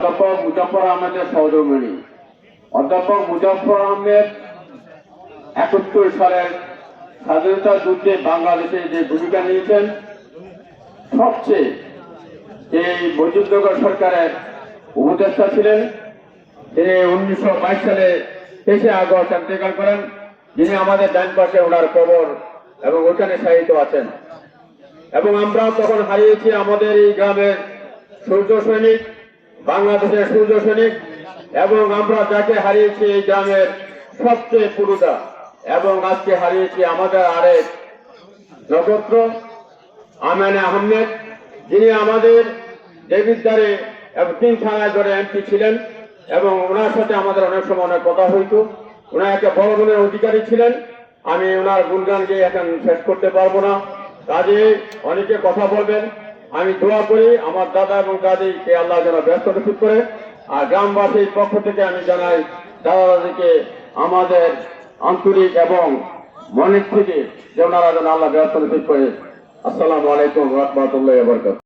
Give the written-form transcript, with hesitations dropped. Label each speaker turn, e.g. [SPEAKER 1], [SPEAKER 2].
[SPEAKER 1] অধ্যাপক মুজফফর আহমেদের সহধর্মিণী। অধ্যাপক মুজফফর আহমেদ 71 সালের স্বাধীনতা যুদ্ধে বাংলাদেশে যে ভূমিকা নিয়েছেন, সবচেয়ে এই মুজিবনগর সরকারের উপদেষ্টা ছিলেন। তিনি 1922 সালে 23 আগস্ট ইন্তেকাল করেন, যিনি আমাদের ডান পাশে ওনার কবর এবং ওখানে শায়িত আছেন। এবং আমরা তখন হারিয়েছি আমাদের এই গ্রামের সূর্য সৈনিক, বাংলাদেশের সূর্য সৈনিক, এবং আমরা যাকে হারিয়েছি এই গ্রামের সবচেয়ে পুরুষা, এবং আজকে হারিয়েছি আমাদের আরেক নক্ষত্র আমেনা আহমেদ, যিনি আমাদের দেবিদ্বারে এবং 3 থানায় ধরে এমপি ছিলেন, এবং ওনার সাথে আমাদের অনেক সময় অনেক কথা হইত। ওনার একটা বড় গুণের অধিকারী ছিলেন। আমি ওনার গুণগান গিয়ে এখন শেষ করতে পারবো না, কাজে অনেকে কথা বলবেন। আমি দোয়া করি আমার দাদা এবং দাদিকে আল্লাহ যেন ব্যস্ত নসিব করে, আর গ্রামবাসীর পক্ষ থেকে আমি জানাই দাদা দাদিকে আমাদের আন্তরিক এবং মনের থেকে যে ওনারা যেন আল্লাহ ব্যস্ত নসিব করে। আসসালামু আলাইকুম ওয়া রাহমাতুল্লাহি ওয়া বারাকাতুহু।